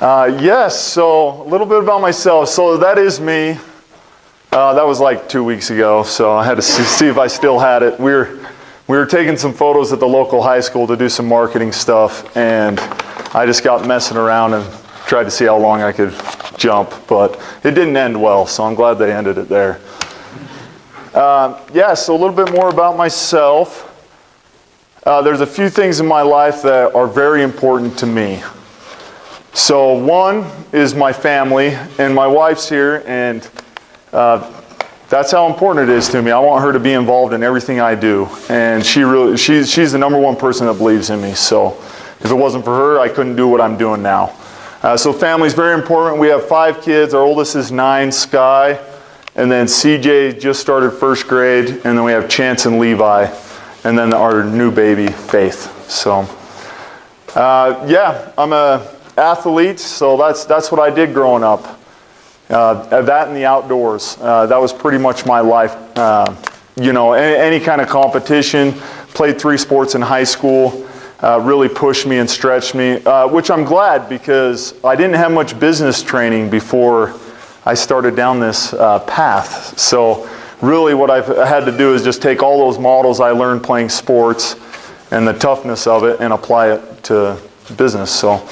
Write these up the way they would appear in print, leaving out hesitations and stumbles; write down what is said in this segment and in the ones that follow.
Yes, so a little bit about myself. So that is me. That was like 2 weeks ago, so I had to see if I still had it. We were taking some photos at the local high school to do some marketing stuff, and I just got messing around and tried to see how long I could jump, but it didn't end well, so I'm glad they ended it there. Yeah, so a little bit more about myself. There's a few things in my life that are very important to me. So one is my family, and my wife's here, and that's how important it is to me. I want her to be involved in everything I do, and she's the number one person that believes in me. So if it wasn't for her, I couldn't do what I'm doing now. So family's very important. We have 5 kids. Our oldest is 9, Sky, and then CJ just started 1st grade, and then we have Chance and Levi, and then our new baby, Faith. So yeah, I'm a athlete, so that's what I did growing up. That and the outdoors. That was pretty much my life. You know, any kind of competition. Played 3 sports in high school. Really pushed me and stretched me, which I'm glad, because I didn't have much business training before I started down this path. So really what I've had to do is just take all those models I learned playing sports and the toughness of it and apply it to business. So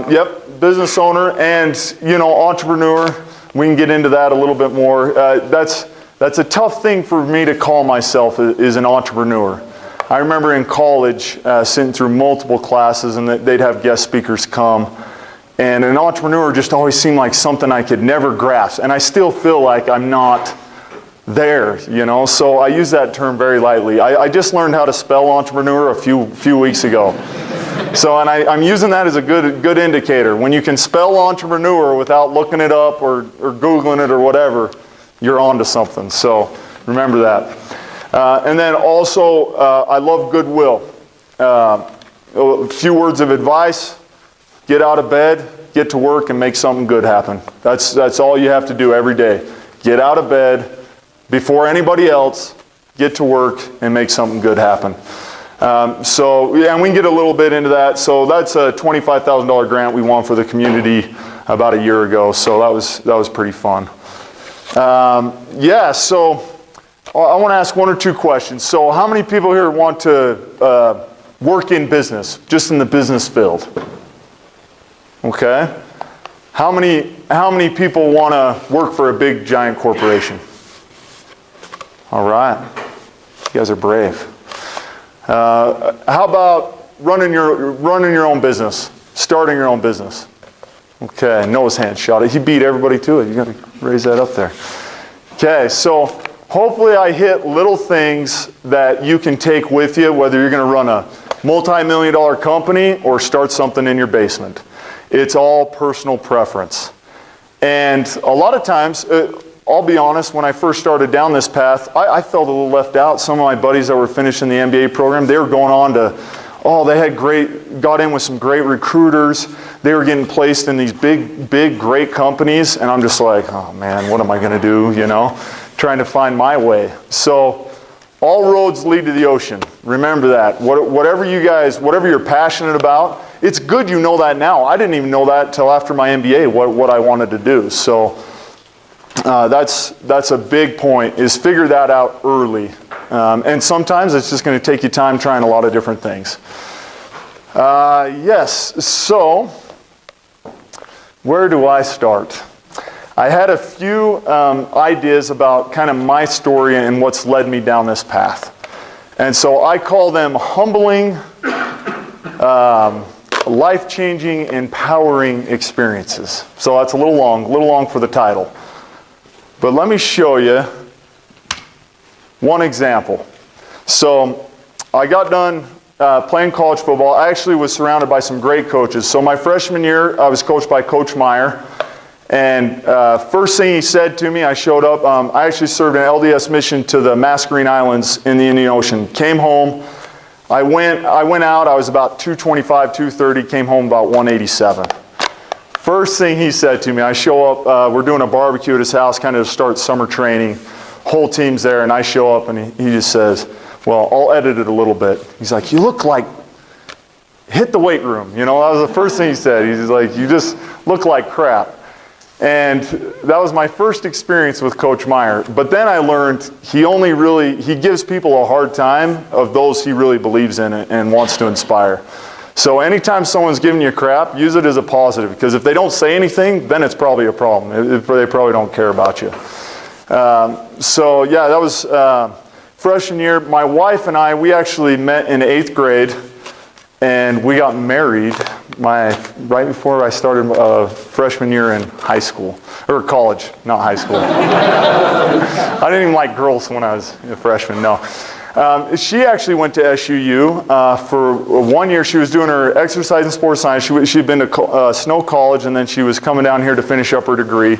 yep, business owner and, you know, entrepreneur. We can get into that a little bit more. That's a tough thing for me to call myself, is an entrepreneur. I remember in college sitting through multiple classes, and they'd have guest speakers come. And an entrepreneur just always seemed like something I could never grasp. And I still feel like I'm not there, you know. So I use that term very lightly. I just learned how to spell entrepreneur a few weeks ago. So, and I'm using that as a good indicator. When you can spell entrepreneur without looking it up or Googling it or whatever, you're on to something. So remember that. And then also, I love goodwill. A few words of advice: get out of bed, get to work, and make something good happen. That's all you have to do every day. Get out of bed before anybody else, get to work, and make something good happen. So, yeah, and we can get a little bit into that. So that's a $25,000 grant we won for the community about a year ago. So that was pretty fun. Yeah, so I want to ask 1 or 2 questions. So how many people here want to work in business, just in the business field? Okay. How many people want to work for a big giant corporation? All right. You guys are brave. How about running your own business, starting your own business? Okay, Noah's hand shot it. He beat everybody to it. You got to raise that up there. Okay, so hopefully I hit little things that you can take with you, whether you're going to run a multi-million-dollar company or start something in your basement. It's all personal preference. And a lot of times, I'll be honest, when I first started down this path, I felt a little left out. Some of my buddies that were finishing the MBA program, they were going on to, they had got in with some great recruiters. They were getting placed in these big, great companies. And I'm just like, oh man, what am I going to do, you know? Trying to find my way. So all roads lead to the ocean. Remember that. Whatever you're passionate about, it's good you know that now. I didn't even know that till after my MBA, what I wanted to do. So that's a big point, is figure that out early. And sometimes it's just going to take you time trying a lot of different things. Yes, so where do I start? I had a few ideas about kind of my story and what's led me down this path. And so I call them humbling, life-changing, empowering experiences. So that's a little long for the title. But let me show you one example. So I got done playing college football. I actually was surrounded by some great coaches. So my freshman year, I was coached by Coach Meyer. And first thing he said to me, I showed up. I actually served an LDS mission to the Mascarene Islands in the Indian Ocean. Came home. I went out. I was about 225, 230. Came home about 187. First thing he said to me, I show up, we're doing a barbecue at his house, kind of to start summer training. Whole team's there, and I show up, and he just says, well, I'll edit it a little bit. He's like, you look like hit the weight room. You know, that was the first thing he said. He's like, you just look like crap. And that was my first experience with Coach Meyer. But then I learned he gives people a hard time of those he really believes in and wants to inspire. So anytime someone's giving you crap, use it as a positive. Because if they don't say anything, then it's probably a problem. They probably don't care about you. So yeah, that was freshman year. My wife and I, we actually met in 8th grade. And we got married right before I started freshman year in high school. Or college, not high school. I didn't even like girls when I was a freshman, no. She actually went to SUU for 1 year. She was doing her exercise and sports science. She'd been to Snow College, and then she was coming down here to finish up her degree.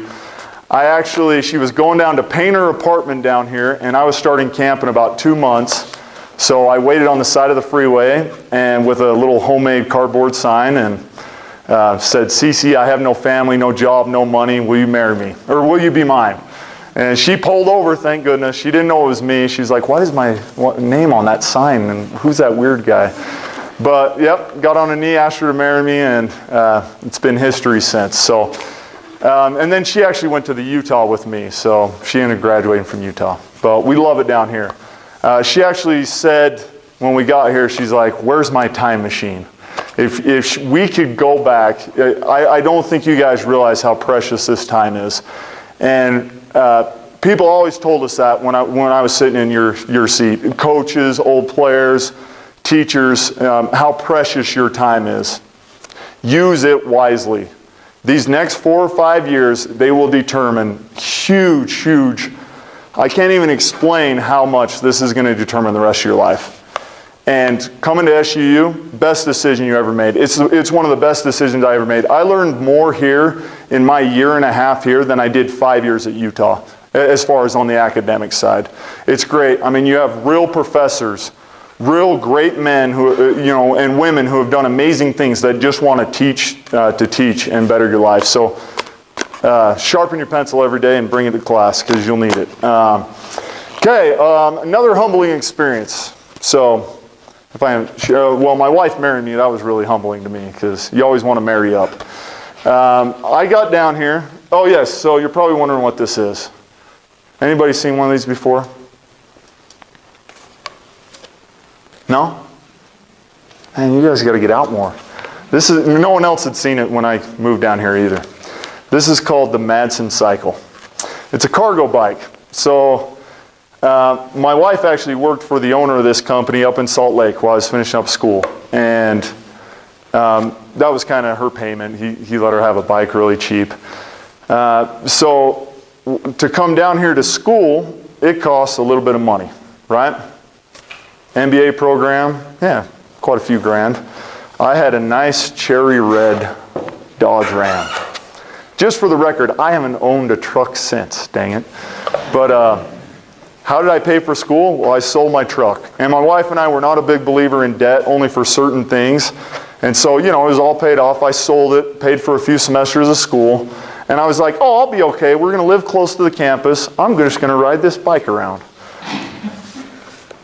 She was going down to paint her apartment down here, and I was starting camp in about 2 months. So I waited on the side of the freeway and with a little homemade cardboard sign and said, "Cece, I have no family, no job, no money. Will you marry me? Or will you be mine?" And she pulled over, thank goodness. She didn't know it was me. She's like, "Why is my name on that sign? And who's that weird guy?" But yep, got on a knee, asked her to marry me, and it's been history since. So, and then she actually went to the Utah with me. So she ended up graduating from Utah. But we love it down here. She actually said when we got here, she's like, "Where's my time machine? If we could go back, I don't think you guys realize how precious this time is." And people always told us that when I was sitting in your seat. Coaches, old players, teachers, how precious your time is. Use it wisely. These next 4 or 5 years, they will determine huge. I can't even explain how much this is going to determine the rest of your life. And coming to SUU, best decision you ever made. It's one of the best decisions I ever made. I learned more here in my 1.5 years here than I did 5 years at Utah, as far as on the academic side. It's great. I mean, you have real professors, real great men who, and women who have done amazing things that just want to teach and better your life. So sharpen your pencil every day and bring it to class because you'll need it. Another humbling experience. So, my wife married me. That was really humbling to me because you always want to marry up. I got down here. Oh yes, so you're probably wondering what this is. Anybody seen one of these before? No? Man, you guys got to get out more. No one else had seen it when I moved down here either. This is called the Madsen Cycle. It's a cargo bike. So my wife actually worked for the owner of this company up in Salt Lake while I was finishing up school. And that was kind of her payment. He let her have a bike really cheap. So to come down here to school, it costs a little bit of money, right? MBA program, yeah, quite a few grand. I had a nice cherry red Dodge Ram. Just for the record, I haven't owned a truck since, dang it. But how did I pay for school? Well, I sold my truck. And my wife and I were not a big believer in debt, only for certain things. And so, it was all paid off. I sold it, paid for a few semesters of school. And I was like, oh, I'll be okay. We're going to live close to the campus. I'm just going to ride this bike around.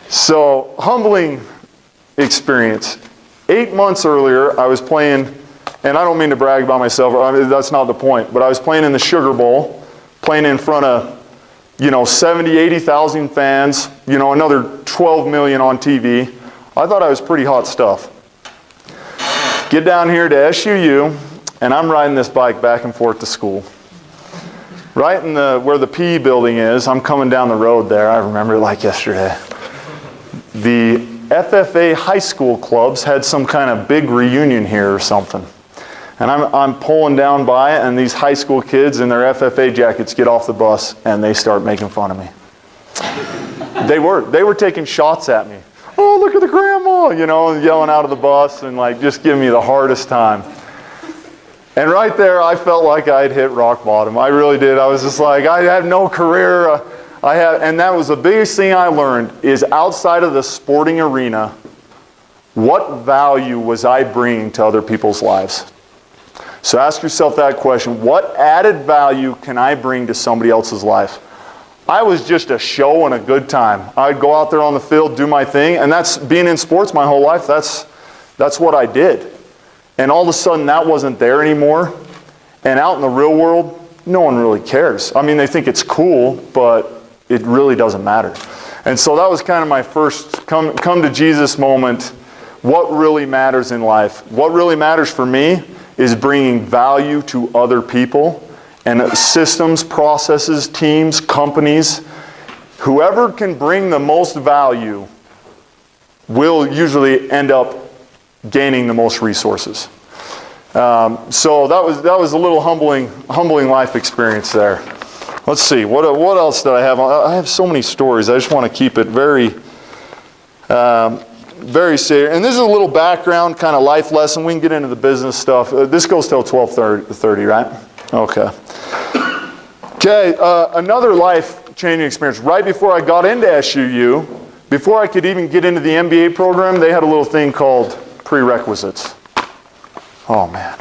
So, humbling experience. 8 months earlier, I was playing, and I don't mean to brag about myself, that's not the point, but I was playing in the Sugar Bowl, playing in front of, 70, 80,000 fans, another 12 million on TV. I thought I was pretty hot stuff. Get down here to SUU, and I'm riding this bike back and forth to school. Right in where the PE building is, I'm coming down the road there. I remember it like yesterday. The FFA high school clubs had some kind of big reunion here or something. And I'm pulling down by, and these high school kids in their FFA jackets get off the bus, and they start making fun of me. They were taking shots at me. Oh, look at the grandma, yelling out of the bus and just giving me the hardest time. And right there, I felt like I'd hit rock bottom. I really did. I was just like, I have no career. And that was the biggest thing I learned is outside of the sporting arena, what value was I bringing to other people's lives? So ask yourself that question. What added value can I bring to somebody else's life? I was just a show and a good time. I'd go out there on the field, do my thing, and that's being in sports my whole life. That's That's what I did. And all of a sudden that wasn't there anymore. And out in the real world, no one really cares. I mean, they think it's cool, but it really doesn't matter. And so that was kind of my first come to Jesus moment. What really matters in life? What really matters for me is bringing value to other people and systems, processes, teams, companies. Whoever can bring the most value will usually end up gaining the most resources. So that was a little humbling life experience there. Let's see, what else did I have? I have so many stories. I just want to keep it very serious. And this is a little background kind of life lesson. We can get into the business stuff. This goes till 12:30, right? Okay. Okay, another life-changing experience. Right before I got into SUU, before I could even get into the MBA program, they had a little thing called prerequisites. Oh man,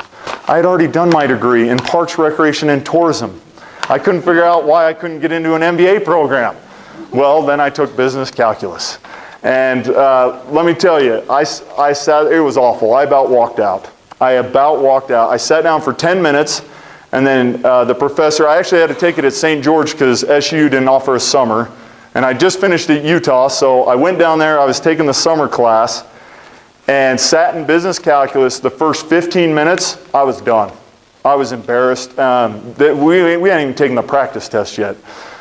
I had already done my degree in Parks, Recreation, and Tourism. I couldn't figure out why I couldn't get into an MBA program. Well, then I took business calculus. And let me tell you, I sat, it was awful. I about walked out. I sat down for 10 minutes, and then the professor, I actually had to take it at St. George because SUU didn't offer a summer. And I just finished at Utah, so I went down there, I was taking the summer class, and sat in business calculus. The first 15 minutes, I was done. I was embarrassed. We hadn't even taken the practice test yet.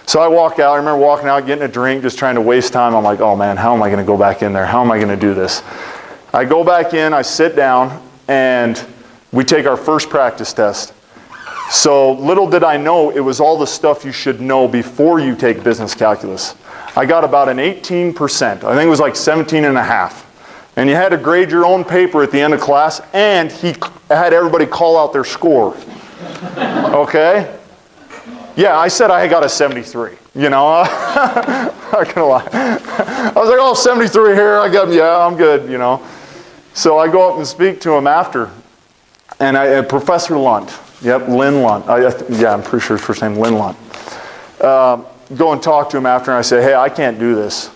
So I walk out. I remember walking out, getting a drink, just trying to waste time. I'm like, oh man, how am I going to go back in there? How am I going to do this? I go back in, I sit down, and we take our first practice test. So little did I know, it was all the stuff you should know before you take business calculus. I got about an 18%. I think it was like 17 and a half. And you had to grade your own paper at the end of class, and he had everybody call out their score. Okay? Yeah, I said I got a 73. You know, I'm not gonna lie. I was like, oh, 73 here. I'm good, you know. So I go up and speak to him after. And Professor Lunt. Yep, Lynn Lunt. I'm pretty sure his first name, Lynn Lunt. Go and talk to him after, and I say, hey, I can't do this.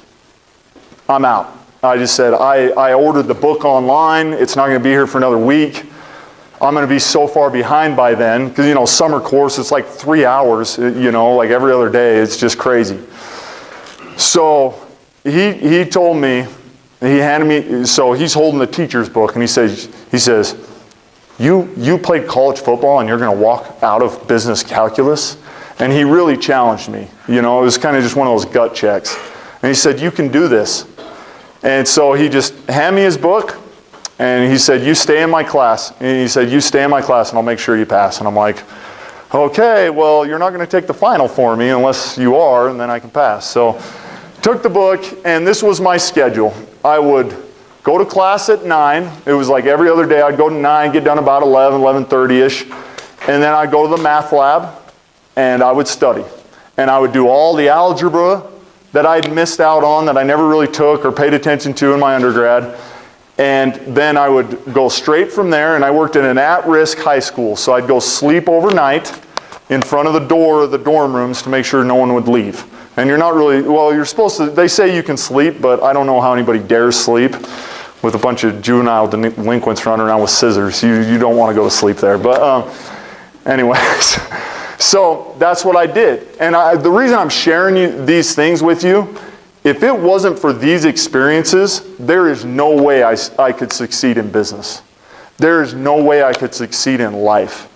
I'm out. I just said, I ordered the book online. It's not going to be here for another week. I'm going to be so far behind by then. Because, you know, summer course, it's like 3 hours, you know, like every other day. It's just crazy. So he told me, he handed me, so he's holding the teacher's book, and he says, you played college football and you're going to walk out of business calculus? And he really challenged me. You know, it was kind of just one of those gut checks. And he said, you can do this. And so he just handed me his book, and he said, you stay in my class. And he said, you stay in my class, and I'll make sure you pass. And I'm like, okay, well, you're not going to take the final for me unless you are, and then I can pass. So took the book, and this was my schedule. I would go to class at 9. It was like every other day. I'd go to 9, get done about 11, 11:30-ish. And then I'd go to the math lab, and I would study. And I would do all the algebra that I'd missed out on, that I never really took or paid attention to in my undergrad. And then I would go straight from there, and I worked in an at-risk high school. So I'd go sleep overnight in front of the door of the dorm rooms to make sure no one would leave. And you're not really, well, you're supposed to, they say you can sleep, but I don't know how anybody dares sleep with a bunch of juvenile delinquents running around with scissors. You don't want to go to sleep there. But anyways, so that's what I did. And the reason I'm sharing these things with you, if it wasn't for these experiences, there is no way I could succeed in business. There is no way I could succeed in life.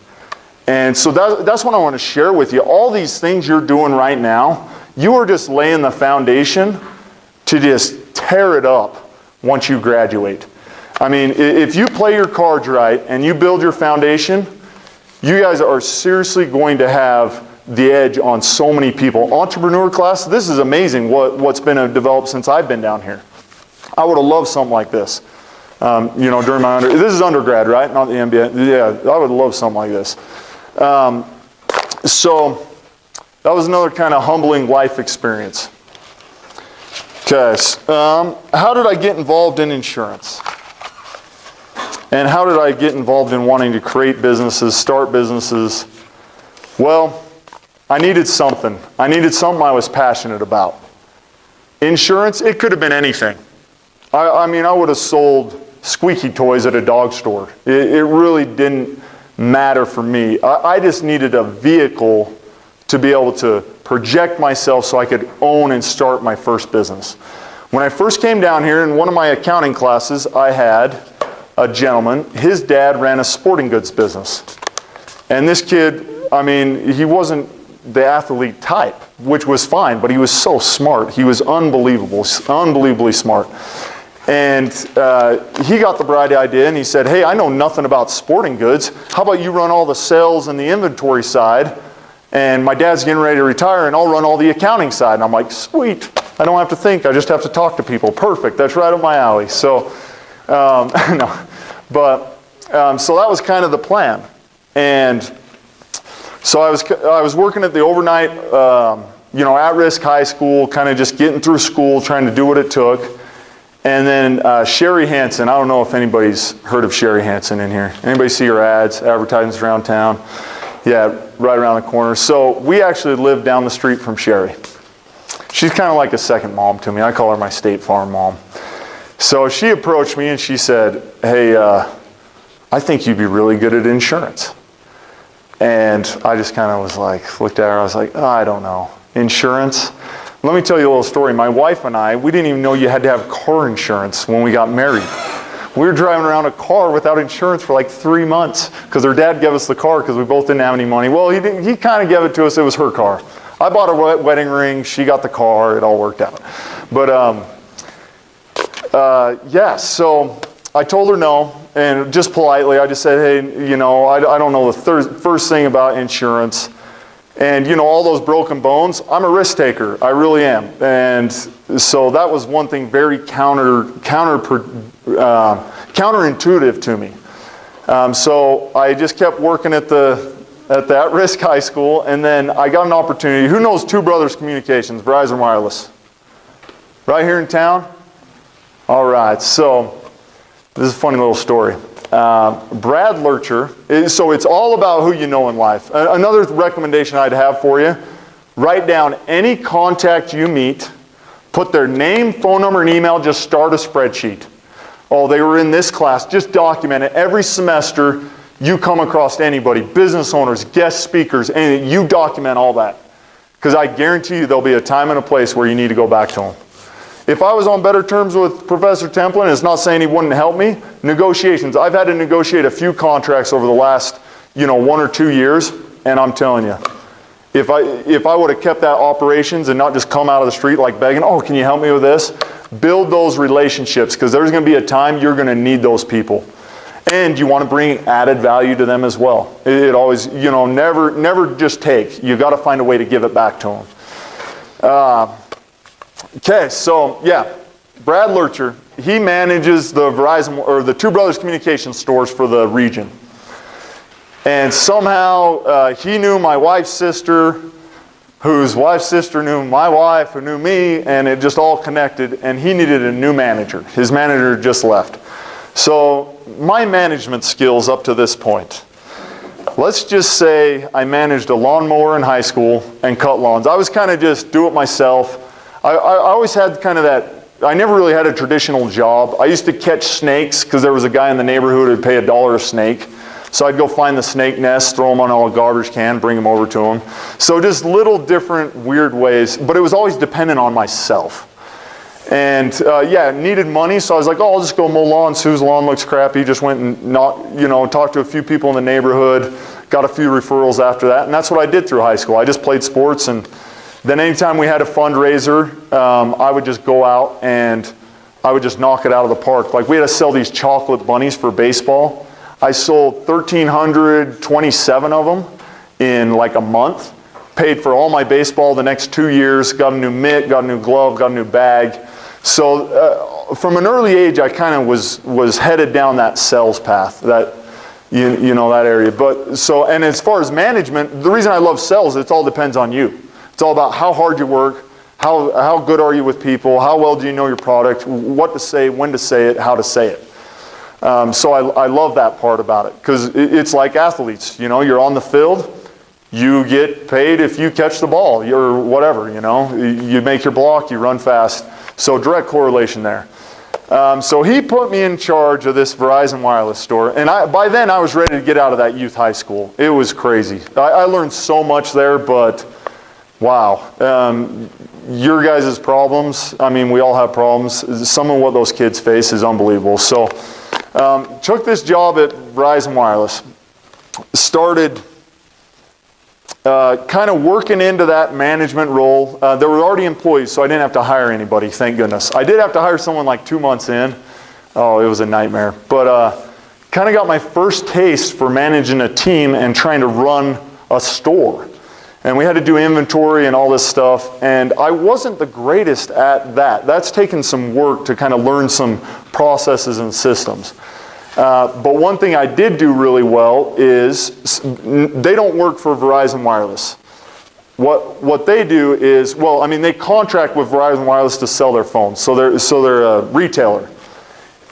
And so that's what I want to share with you. All these things you're doing right now, you are just laying the foundation to just tear it up once you graduate. I mean, if you play your cards right and you build your foundation, you guys are seriously going to have the edge on so many people. Entrepreneur class, this is amazing what's been developed since I've been down here. I would have loved something like this. You know, during my this is undergrad, right? Not the MBA. Yeah, I would love something like this. So that was another kind of humbling life experience. Okay, how did I get involved in insurance? And how did I get involved in wanting to create businesses, start businesses? Well, I needed something. I needed something I was passionate about. Insurance, it could have been anything. I mean, I would have sold squeaky toys at a dog store. It really didn't matter for me. I just needed a vehicle to be able to project myself so I could own and start my first business. When I first came down here, in one of my accounting classes, I had a gentleman. His dad ran a sporting goods business. And this kid, I mean, he wasn't the athlete type, which was fine, but he was so smart. He was unbelievably smart. And he got the bright idea, and he said, hey, I know nothing about sporting goods. How about you run all the sales and the inventory side, and my dad's getting ready to retire, and I'll run all the accounting side. And I'm like, sweet. I don't have to think. I just have to talk to people. Perfect. That's right up my alley. So, so that was kind of the plan. And so I was working at the overnight, at-risk high school, kind of just getting through school, trying to do what it took. And then Sherry Hansen, I don't know if anybody's heard of Sherry Hansen in here. Anybody see her ads, advertisements around town? Yeah, right around the corner. So we actually live down the street from Sherry. She's kind of like a second mom to me. I call her my State Farm mom. So she approached me and she said, hey, I think you'd be really good at insurance. And I just kind of was like, looked at her, I was like, oh, I don't know. Insurance? Let me tell you a little story. My wife and I, we didn't even know you had to have car insurance when we got married. We were driving around a car without insurance for like 3 months because her dad gave us the car because we both didn't have any money. Well, he kind of gave it to us. It was her car. I bought a wedding ring. She got the car. It all worked out. But so I told her no. And just politely, I just said, hey, I don't know the first thing about insurance. And, all those broken bones, I'm a risk taker. I really am. And so that was one thing very counterintuitive to me. So I just kept working at that risk high school. And then I got an opportunity. Who knows Two Brothers Communications, Verizon Wireless? Right here in town? All right. So this is a funny little story. Brad Lurcher, so it's all about who you know in life. Another recommendation I'd have for you, write down any contact you meet, put their name, phone number, and email, just start a spreadsheet. Oh, they were in this class, just document it. Every semester, you come across anybody, business owners, guest speakers, and you document all that. Because I guarantee you there'll be a time and a place where you need to go back to them. If I was on better terms with Professor Templin, it's not saying he wouldn't help me. Negotiations. I've had to negotiate a few contracts over the last, 1 or 2 years, and I'm telling you, if I would have kept that operations and not just come out of the street like begging, oh, can you help me with this? Build those relationships, because there's going to be a time you're going to need those people. And you want to bring added value to them as well. It always, never just take. You've got to find a way to give it back to them. Okay, so yeah, Brad Lurcher, he manages the Verizon or the Two Brothers Communications stores for the region. And somehow he knew my wife's sister, whose wife's sister knew my wife, who knew me, and it just all connected, and he needed a new manager. His manager just left. So my management skills up to this point. Let's just say I managed a lawnmower in high school and cut lawns. I was kind of just do it myself. I always had kind of that, I never really had a traditional job. I used to catch snakes because there was a guy in the neighborhood who would pay $1 a snake. So I'd go find the snake nest, throw them on a garbage can, bring them over to him. So just little different weird ways, but it was always dependent on myself. And needed money, so I was like, oh, I'll just go mow lawns. Whose lawn looks crappy? Just went and talked to a few people in the neighborhood, got a few referrals after that, and that's what I did through high school. I just played sports, and then anytime we had a fundraiser, I would just go out and I would just knock it out of the park. Like we had to sell these chocolate bunnies for baseball. I sold 1,327 of them in like a month. Paid for all my baseball the next 2 years, got a new mitt, got a new glove, got a new bag. So from an early age, I kind of was headed down that sales path, that that area. But so, and as far as management, the reason I love sales, it all depends on you. It's all about how hard you work, how good are you with people, how well do you know your product, what to say, when to say it, how to say it. So I love that part about it, because it's like athletes. You're on the field. You get paid if you catch the ball or whatever, you make your block, you run fast. So direct correlation there. So he put me in charge of this Verizon Wireless store, and by then I was ready to get out of that youth high school. It was crazy. I learned so much there, but wow. Your guys' problems, I mean, we all have problems. Some of what those kids face is unbelievable. So took this job at Verizon Wireless. Started kind of working into that management role. There were already employees, so I didn't have to hire anybody, thank goodness. I did have to hire someone like 2 months in. Oh, it was a nightmare. But kind of got my first taste for managing a team and trying to run a store. And we had to do inventory and all this stuff. And I wasn't the greatest at that. That's taken some work to kind of learn some processes and systems. But one thing I did do really well is they don't work for Verizon Wireless. What they do is, well, I mean, they contract with Verizon Wireless to sell their phones. So they're a retailer.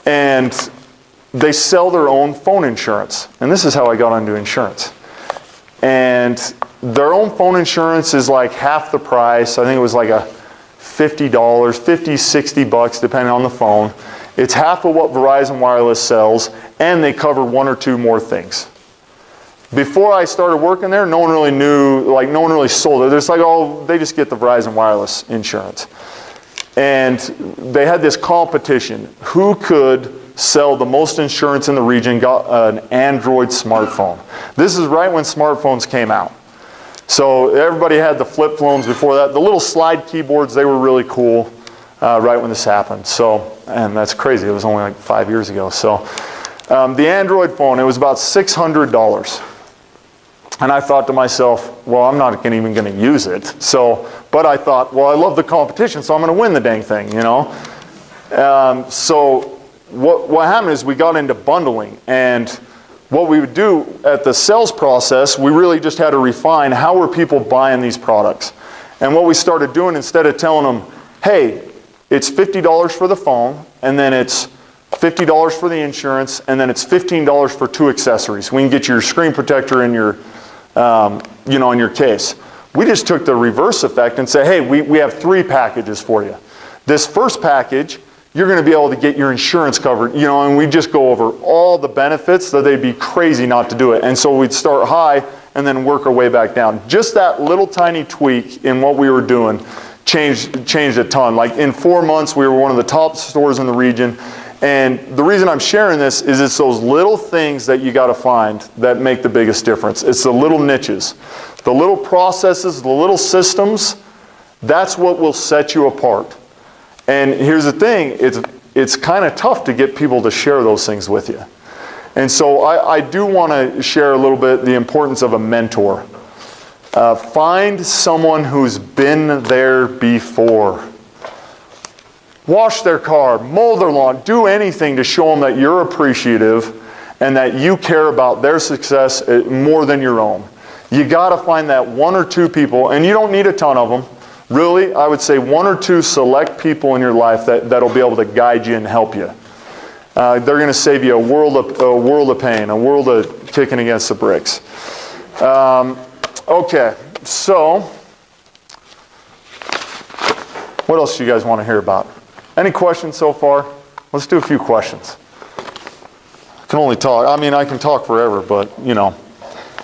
And they sell their own phone insurance. And this is how I got into insurance. And their own phone insurance is like half the price. I think it was like a $50, $50, $60 depending on the phone. It's half of what Verizon Wireless sells, and they cover one or two more things. Before I started working there, no one really knew, like no one really sold it. They're just like, oh, they just get the Verizon Wireless insurance. And they had this competition. Who could sell the most insurance in the region, got an Android smartphone. This is right when smartphones came out. So everybody had the flip phones before that. The little slide keyboards, they were really cool right when this happened. So, and that's crazy. It was only like 5 years ago. So the Android phone, it was about $600. And I thought to myself, well, I'm not even going to use it. So, but I thought, well, I love the competition, so I'm going to win the dang thing, you know. So what happened is we got into bundling, and what we would do at the sales process, we really just had to refine how were people buying these products. And what we started doing, instead of telling them, hey, it's $50 for the phone, and then it's $50 for the insurance, and then it's $15 for 2 accessories. We can get your screen protector and your, in your case. We just took the reverse effect and said, hey, we have 3 packages for you. This first package, you're going to be able to get your insurance covered, and we just go over all the benefits that they'd be crazy not to do it. And so we'd start high and then work our way back down. Just that little tiny tweak in what we were doing changed a ton. Like in 4 months, we were one of the top stores in the region. And the reason I'm sharing this is it's those little things that you got to find that make the biggest difference. It's the little niches, the little processes, the little systems. That's what will set you apart. And here's the thing, it's kind of tough to get people to share those things with you. And so I do want to share a little bit the importance of a mentor. Find someone who's been there before. Wash their car, mow their lawn, do anything to show them that you're appreciative and that you care about their success more than your own. You got to find that 1 or 2 people, and you don't need a ton of them. Really, I would say 1 or 2 select people in your life that'll be able to guide you and help you. They're going to save you a world of pain, a world of kicking against the bricks. Okay, so what else do you guys want to hear about? Any questions so far? Let's do a few questions. I can only talk. I mean, I can talk forever, but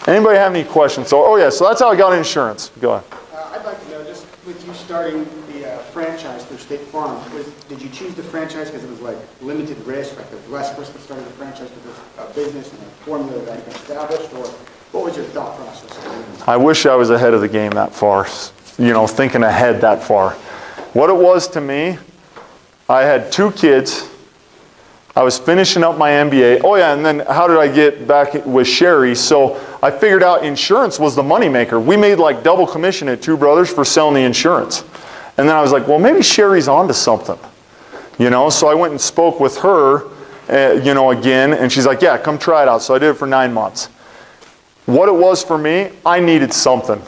Anybody have any questions? So that's how I got insurance. Go ahead. I'd like to know, just with you starting the franchise through State Farm, did you choose the franchise because it was like limited risk, like the less risk of starting the franchise because a business and a formula that had been established, or what was your thought process? I wish I was ahead of the game that far, thinking ahead that far. What it was to me, I had 2 kids. I was finishing up my MBA. Oh yeah, and then how did I get back with Sherry? So I figured out insurance was the moneymaker. We made like double commission at Two Brothers for selling the insurance. And then I was like, well, maybe Sherry's onto something. So I went and spoke with her, again, and she's like, yeah, come try it out. So I did it for 9 months. What it was for me, I needed something.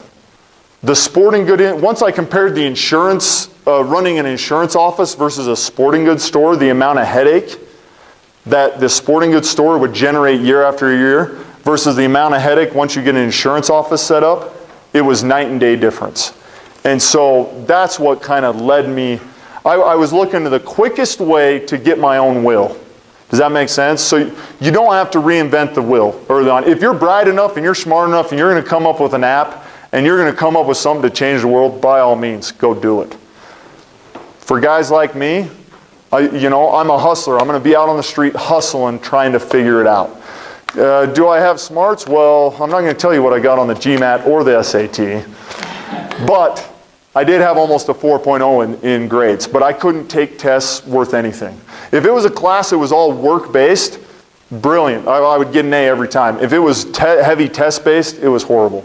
The sporting good, once I compared the insurance, running an insurance office versus a sporting goods store, the amount of headache that the sporting goods store would generate year after year versus the amount of headache once you get an insurance office set up, it was night and day difference. And so that's what kind of led me. I was looking to the quickest way to get my own will. Does that make sense? So you don't have to reinvent the wheel early on. If you're bright enough and you're smart enough and you're going to come up with an app and you're going to come up with something to change the world, by all means, go do it. For guys like me, I'm a hustler. I'm going to be out on the street hustling, trying to figure it out. Do I have smarts? Well, I'm not going to tell you what I got on the GMAT or the SAT. But I did have almost a 4.0 in grades. But I couldn't take tests worth anything. If it was a class that was all work-based, brilliant. I would get an A every time. If it was heavy test-based, it was horrible.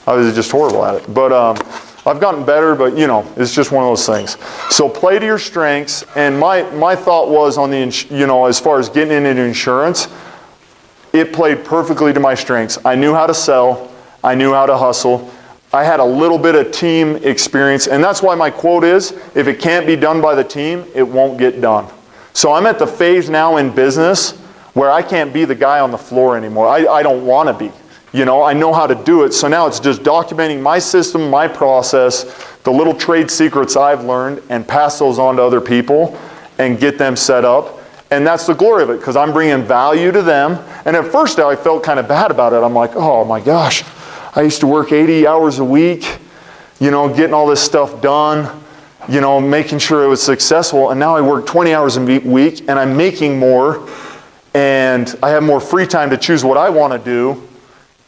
I was just horrible at it. But I've gotten better, but it's just one of those things. So play to your strengths. And my thought was on the, as far as getting into insurance, it played perfectly to my strengths. I knew how to sell. I knew how to hustle. I had a little bit of team experience. And that's why my quote is, if it can't be done by the team, it won't get done. So I'm at the phase now in business where I can't be the guy on the floor anymore. I don't want to be. I know how to do it. So now it's just documenting my system, my process, the little trade secrets I've learned, and pass those on to other people and get them set up. And that's the glory of it, because I'm bringing value to them. And at first I felt kind of bad about it. I'm like, oh my gosh, I used to work 80 hours a week, getting all this stuff done, making sure it was successful. And now I work 20 hours a week and I'm making more and I have more free time to choose what I want to do.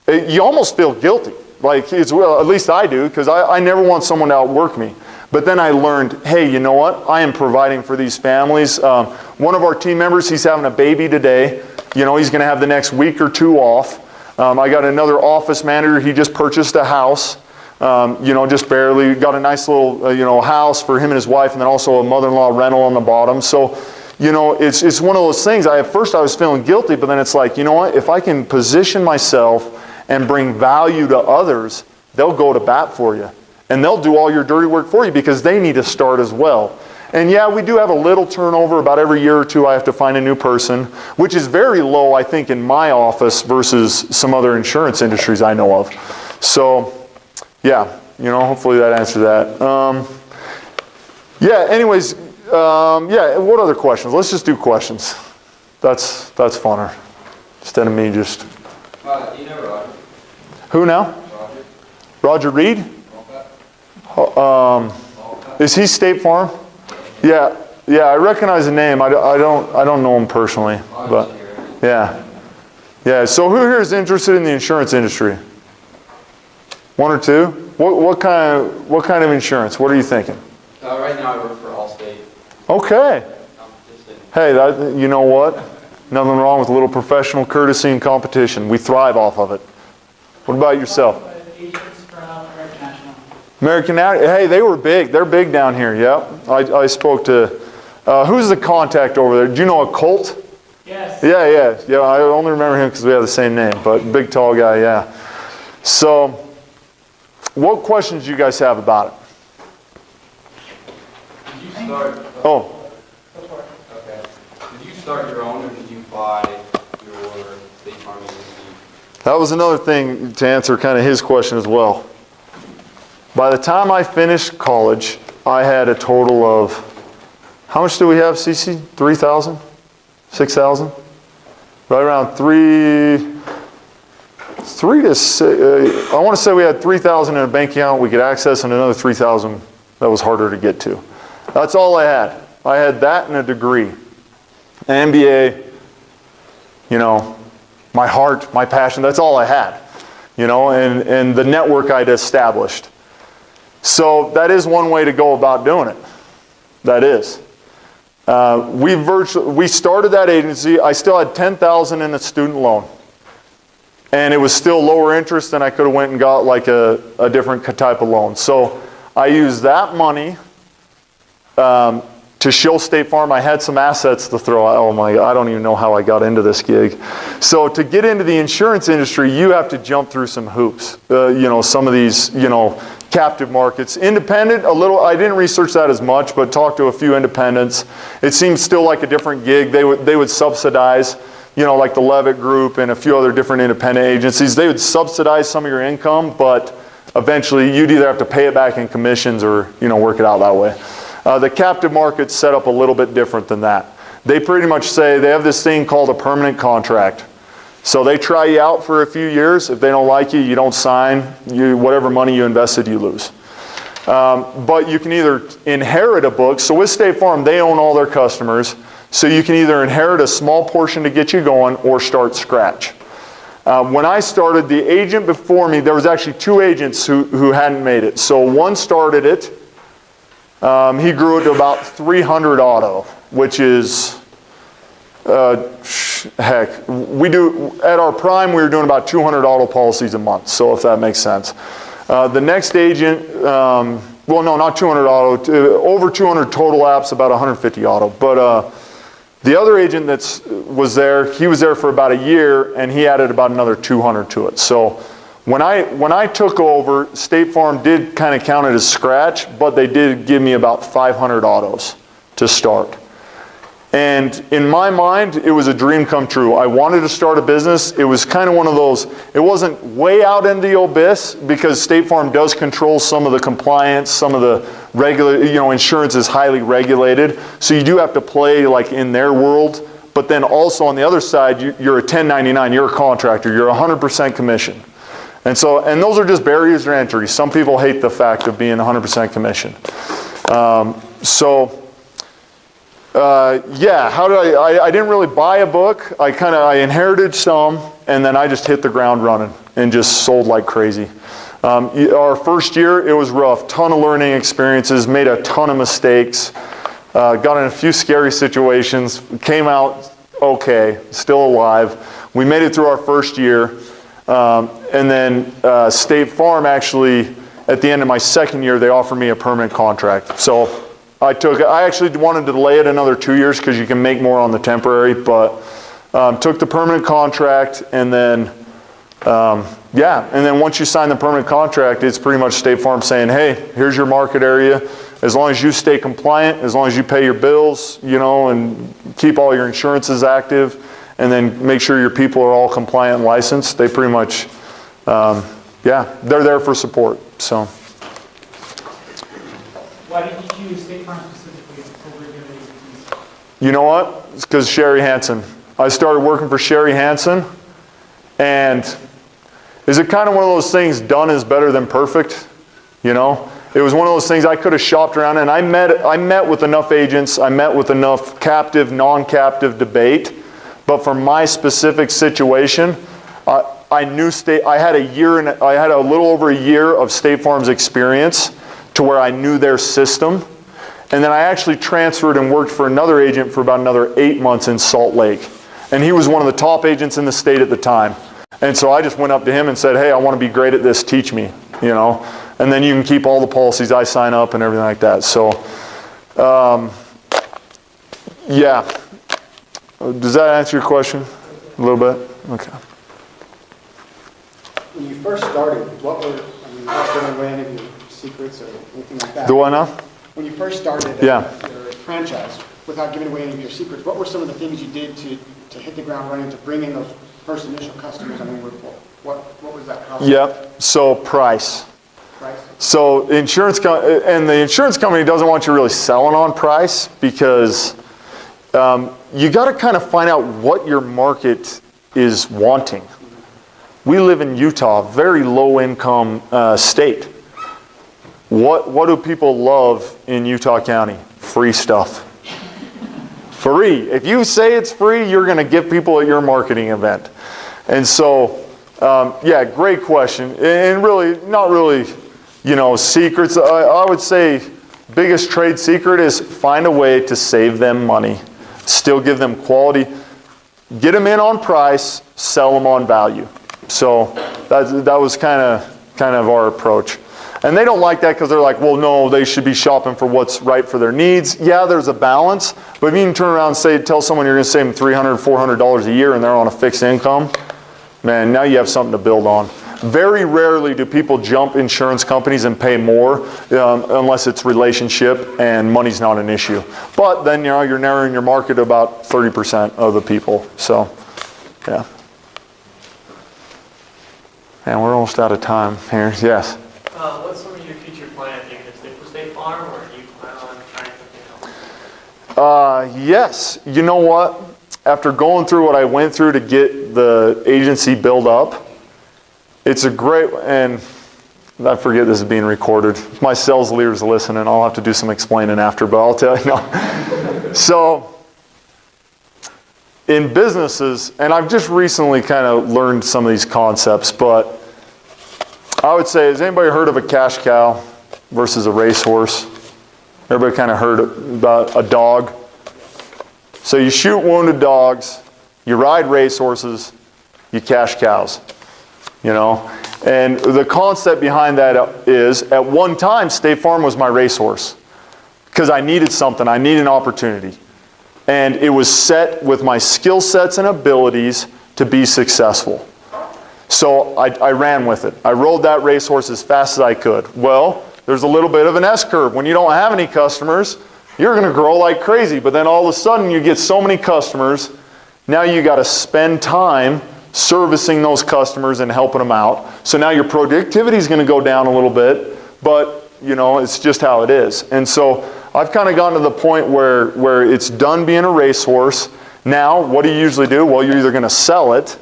You almost feel guilty. Like, at least I do, because I never want someone to outwork me. But then I learned, hey, you know what? I am providing for these families. One of our team members, he's having a baby today. He's going to have the next week or two off. I got another office manager. He just purchased a house. Just barely. Got a nice little, house for him and his wife, and then also a mother-in-law rental on the bottom. So, it's one of those things. At first I was feeling guilty, but then it's like, you know what? If I can position myself and bring value to others, they'll go to bat for you. And they'll do all your dirty work for you because they need to start as well. And yeah, we do have a little turnover. About every year or two I have to find a new person, which is very low, I think, in my office versus some other insurance industries I know of. So, yeah, hopefully that answered that. Anyways, what other questions? Let's just do questions. That's funner. Instead of me just... you know Roger. Who now? Roger Reed? Is he State Farm? Yeah, I recognize the name. I don't know him personally, but yeah. So who here is interested in the insurance industry? One or two? What kind of insurance? What are you thinking? Right now I work for Allstate. Okay. Hey, you know what? Nothing wrong with a little professional courtesy and competition. We thrive off of it. What about yourself? American National. Hey, they were big. They're big down here. Yep. I spoke to, who's the contact over there? Do you know a Colt? Yes. Yeah. I only remember him because we have the same name, but big, tall guy, yeah. So, what questions do you guys have about it? Did you start? Oh. Okay. Did you start your own, or did you buy your State Farm agency? That was another thing to answer kind of his question as well. By the time I finished college, I had a total of, how much do we have, CC? 3,000? 6,000? Right around I want to say we had 3,000 in a bank account we could access and another 3,000 that was harder to get to. That's all I had. I had that and a degree. An MBA, my heart, my passion, that's all I had. And the network I'd established. So that is one way to go about doing it. That is. We started that agency. I still had $10,000 in a student loan. And it was still lower interest than I could have went and got like a different type of loan. So I used that money to show State Farm I had some assets to throw out. Oh my, I don't even know how I got into this gig. So to get into the insurance industry, you have to jump through some hoops. Some of these, captive markets. Independent, a little, I didn't research that as much, but talked to a few independents. It seems still like a different gig. They would subsidize, like the Levitt Group and a few other different independent agencies. They would subsidize some of your income, but eventually you'd either have to pay it back in commissions or, work it out that way. The captive market's set up a little bit different than that. They pretty much say they have this thing called a permanent contract. So they try you out for a few years. If they don't like you, you don't sign. Whatever money you invested, you lose. But you can either inherit a book. So with State Farm, they own all their customers. So you can either inherit a small portion to get you going or start scratch. When I started, the agent before me, there was actually 2 agents who hadn't made it. So one started it. He grew it to about 300 auto, which is, heck, we do, at our prime, we were doing about 200 auto policies a month, so if that makes sense. The next agent, well, no, not 200 auto, over 200 total apps, about 150 auto. But the other agent was there, he was there for about a year, and he added about another 200 to it. So when I took over, State Farm did kind of count it as scratch, but they did give me about 500 autos to start. And in my mind, it was a dream come true. I wanted to start a business. It was kind of one of those, it wasn't way out in the abyss because State Farm does control some of the compliance, some of the regular, insurance is highly regulated. So you do have to play like in their world. But then also on the other side, you're a 1099, you're a contractor, you're 100% commission. And those are just barriers to entry. Some people hate the fact of being 100% commission. Yeah, how did I didn't really buy a book. I inherited some, and then I just hit the ground running and just sold like crazy. Our first year, it was rough. Ton of learning experiences, made a ton of mistakes, got in a few scary situations, came out okay, still alive. We made it through our first year, and then State Farm actually, at the end of my second year, they offered me a permanent contract. So I actually wanted to delay it another 2 years because you can make more on the temporary, but took the permanent contract, and then once you sign the permanent contract, it's pretty much State Farm saying, hey, here's your market area. As long as you stay compliant, as long as you pay your bills, and keep all your insurances active, and then make sure your people are all compliant and licensed, they pretty much, they're there for support. So. Why did you choose State Farm specifically over the other agencies? You know what? It's because Sherry Hansen. I started working for Sherry Hansen, and is it kind of one of those things, done is better than perfect? It was one of those things I could have shopped around, and I met with enough agents, I met with enough captive, non-captive debate, but for my specific situation, I knew I had a little over a year of State Farm's experience to where I knew their system. And then I actually transferred and worked for another agent for about another 8 months in Salt Lake. And he was one of the top agents in the state at the time. And so I just went up to him and said, hey, I want to be great at this, teach me, And then you can keep all the policies I sign up and everything like that. So, yeah. Does that answer your question a little bit? Okay. When you first started, what were, without giving away any of your secrets or anything like that? Do I know? When you first started your franchise, without giving away any of your secrets, what were some of the things you did to hit the ground running, to bring in those first initial customers? What was that process? Yep. So price. Price? So the insurance company doesn't want you really selling on price because you got to kind of find out what your market is wanting. We live in Utah, very low income state. What do people love in Utah County? Free stuff. Free. If you say it's free, you're going to get people at your marketing event. And so, great question. And really, not really, secrets. I would say biggest trade secret is find a way to save them money. Still give them quality. Get them in on price, sell them on value. So that was kind of our approach. And they don't like that because they're like, well, no, they should be shopping for what's right for their needs. Yeah, there's a balance. But if you can turn around and tell someone you're going to save them $300, $400 a year and they're on a fixed income, man, now you have something to build on. Very rarely do people jump insurance companies and pay more unless it's relationship and money's not an issue. But then you're narrowing your market to about 30% of the people. So, yeah. And we're almost out of time here. Yes? What's some of your future plans? Are you going to stick with State Farm, or do you plan on trying to Yes. You know what? After going through what I went through to get the agency built up, it's a great, and I forget this is being recorded. If my sales leader's listening, I'll have to do some explaining after, but I'll tell you. No. So, in businesses, and I've just recently kind of learned some of these concepts, but I would say, has anybody heard of a cash cow versus a racehorse? Everybody kind of heard about a dog. So you shoot wounded dogs, you ride racehorses, you cash cows, you know. And the concept behind that is, at one time, State Farm was my racehorse because I needed something, I needed an opportunity. And it was set with my skill sets and abilities to be successful. So I ran with it. I rode that racehorse as fast as I could. Well, there's a little bit of an S-curve. When you don't have any customers, you're going to grow like crazy. But then all of a sudden you get so many customers, now you got to spend time servicing those customers and helping them out. So now your productivity is going to go down a little bit, but you know, it's just how it is. And so I've kind of gotten to the point where it's done being a racehorse. Now, what do you usually do? Well, you're either going to sell it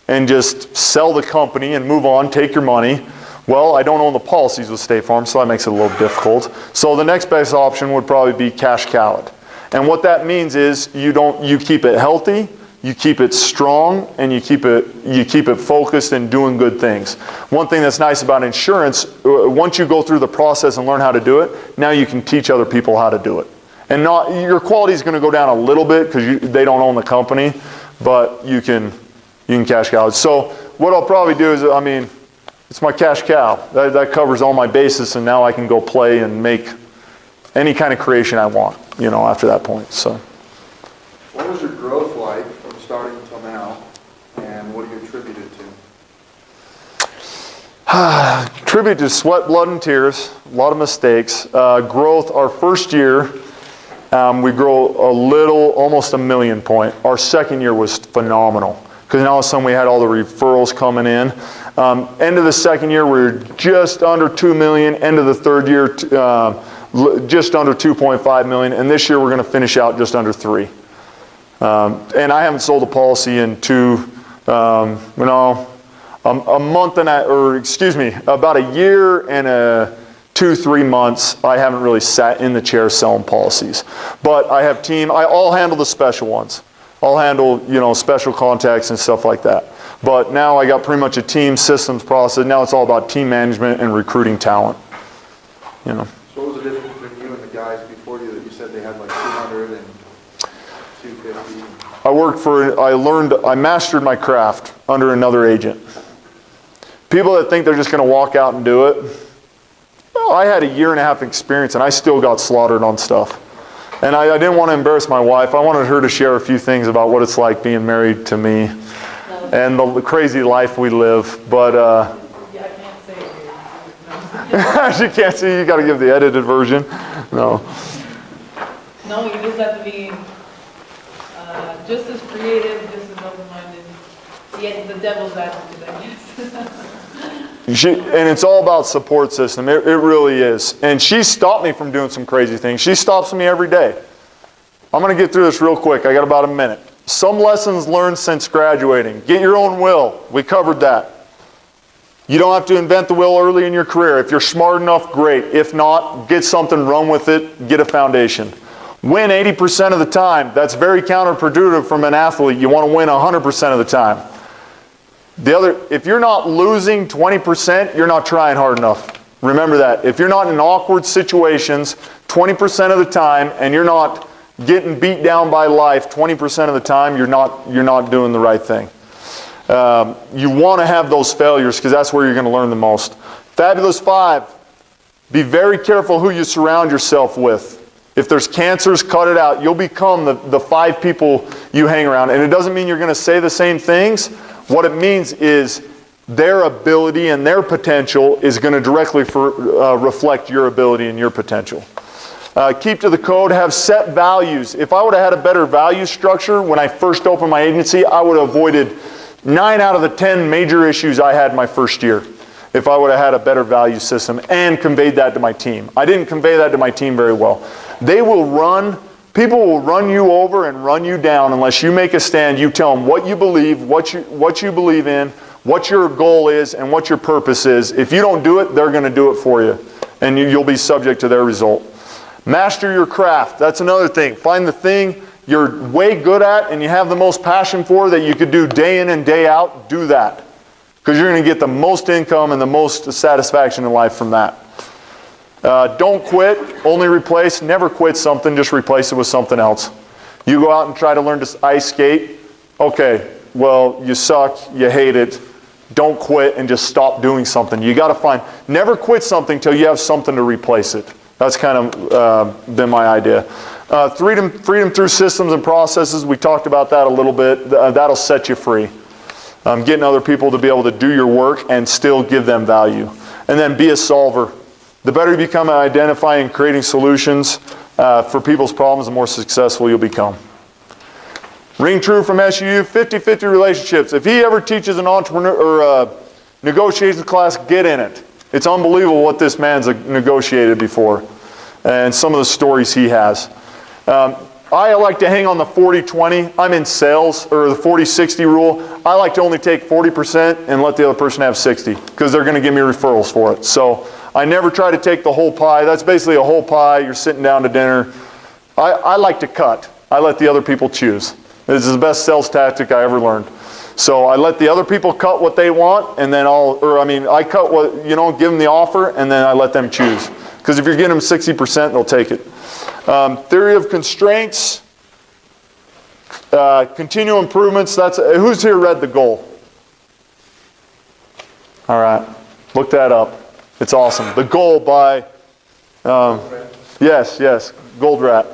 and just sell the company and move on, take your money. Well, I don't own the policies with State Farm, so that makes it a little difficult. So the next best option would probably be cash cow it. And what that means is you keep it healthy, you keep it strong, and you keep it focused and doing good things. One thing that's nice about insurance, once you go through the process and learn how to do it, now you can teach other people how to do it. And your quality is going to go down a little bit because they don't own the company, but you can cash cow it. So what I'll probably do is, it's my cash cow. That covers all my bases, and now I can go play and make any kind of creation I want, you know, after that point. So, what was your growth like from starting until now, and what do you attribute it to? Attribute to sweat, blood, and tears. A lot of mistakes. Growth. Our first year, we grow a little, almost a million point. Our second year was phenomenal because now all of a sudden we had all the referrals coming in. End of the second year, we were just under 2 million. End of the third year, just under 2.5 million. And this year, we're going to finish out just under 3. And I haven't sold a policy in a month and about a year and 2-3 months. I haven't really sat in the chair selling policies. But I have I'll handle the special ones. I'll handle, special contacts and stuff like that. But now I got pretty much a team systems process. Now it's all about team management and recruiting talent. So what was the difference between you and the guys before you that you said they had like 200 and 250? I mastered my craft under another agent. People that think they're just going to walk out and do it, well, I had a year and a half experience and I still got slaughtered on stuff. And I didn't want to embarrass my wife. I wanted her to share a few things about what it's like being married to me and the crazy life we live. But Yeah, I can't say it. she can't see. You got to give the edited version. No. No, you just have to be just as creative, just as open-minded. Yeah, the devil's advocate, I guess. And it's all about support system. It really is. And she stopped me from doing some crazy things. She stops me every day. I'm going to get through this real quick. I got about a minute. Some lessons learned since graduating. Get your own will. We covered that. You don't have to invent the wheel early in your career. If you're smart enough, great. If not, get something, run with it, get a foundation. Win 80% of the time. That's very counterproductive from an athlete. You want to win 100% of the time. If you're not losing 20%, you're not trying hard enough. Remember that. If you're not in awkward situations 20% of the time and you're not getting beat down by life 20% of the time, you're not doing the right thing. You want to have those failures because that's where you're going to learn the most. Fabulous 5. Be very careful who you surround yourself with. If there's cancers, cut it out. You'll become the 5 people you hang around. And it doesn't mean you're going to say the same things. What it means is their ability and their potential is going to directly reflect your ability and your potential. Keep to the code. Have set values. If I would have had a better value structure when I first opened my agency, I would have avoided 9 out of the 10 major issues I had my first year. If I would have had a better value system and conveyed that to my team. I didn't convey that to my team very well. They will run People will run you over and run you down unless you make a stand. You tell them what you believe, what you believe in, what your goal is, and what your purpose is. If you don't do it, they're going to do it for you. And you'll be subject to their result. Master your craft. That's another thing. Find the thing you're way good at and you have the most passion for that you could do day in and day out. Do that. Because you're going to get the most income and the most satisfaction in life from that. Don't quit, only replace. Never quit something, just replace it with something else. You go out and try to learn to ice skate. Okay, well, you suck, you hate it. Don't quit and just stop doing something. You got to find, never quit something till you have something to replace it. That's kind of been my idea. Freedom through systems and processes, we talked about that a little bit. That'll set you free. Getting other people to be able to do your work and still give them value. And then be a solver. The better you become at identifying and creating solutions for people's problems, the more successful you'll become. Ring true from SUU, 50-50 relationships. If he ever teaches an entrepreneur or negotiations class, get in it. It's unbelievable what this man's negotiated before and some of the stories he has. I like to hang on the 40-20. I'm in sales, or the 40-60 rule. I like to only take 40% and let the other person have 60 because they're going to give me referrals for it. So I never try to take the whole pie. That's basically a whole pie. You're sitting down to dinner. I like to cut. I let the other people choose. This is the best sales tactic I ever learned. So I let the other people cut what they want, and then I cut what, give them the offer, and then I let them choose. Because if you're getting them 60%, they'll take it. Theory of constraints, continual improvements. Who's here read The Goal? All right, look that up. It's awesome. The Goal by, yes, Goldratt.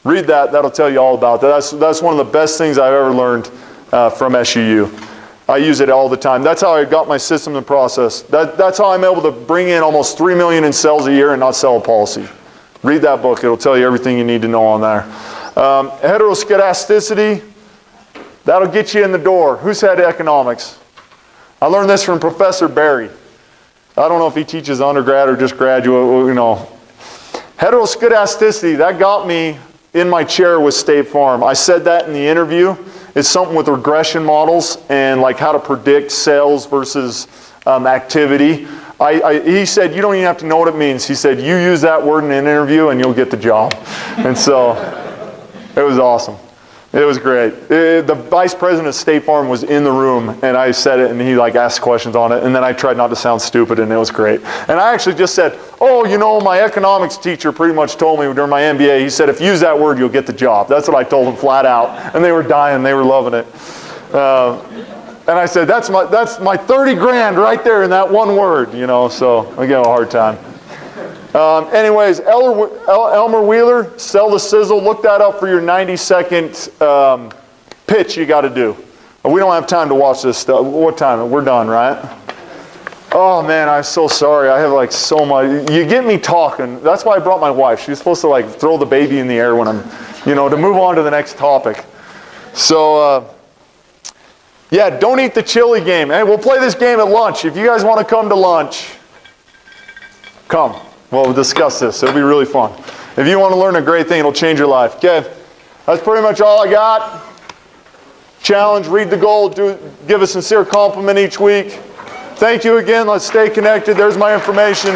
Read that. That'll tell you all about that. That's one of the best things I've ever learned from SUU. I use it all the time. That's how I got my system and process. That's how I'm able to bring in almost $3 million in sales a year and not sell a policy. Read that book. It'll tell you everything you need to know on there. Heteroskedasticity, that'll get you in the door. Who's had economics? I learned this from Professor Barry. I don't know if he teaches undergrad or just graduate, Heteroskedasticity, that got me in my chair with State Farm. I said that in the interview. It's something with regression models and like how to predict sales versus activity. He said, you don't even have to know what it means. He said, you use that word in an interview and you'll get the job. And so it was awesome. It was great. The vice president of State Farm was in the room and I said it and he asked questions on it and then I tried not to sound stupid and it was great. And I actually just said, my economics teacher pretty much told me during my MBA, he said, if you use that word, you'll get the job. That's what I told them flat out. And they were dying. They were loving it. And I said, that's my 30 grand right there in that one word, so I gave him a hard time. Anyways, Elmer Wheeler, Sell the Sizzle. Look that up for your 90-second pitch you got to do. We don't have time to watch this stuff. What time? We're done, right? Oh, man, I'm so sorry. I have so much. You get me talking. That's why I brought my wife. She's supposed to throw the baby in the air when I'm, to move on to the next topic. So, yeah, don't eat the chili game. Hey, we'll play this game at lunch. If you guys want to come to lunch, come. We'll discuss this. It'll be really fun. If you want to learn a great thing, it'll change your life. Okay, that's pretty much all I got. Challenge, read The Goal, give a sincere compliment each week. Thank you again. Let's stay connected. There's my information.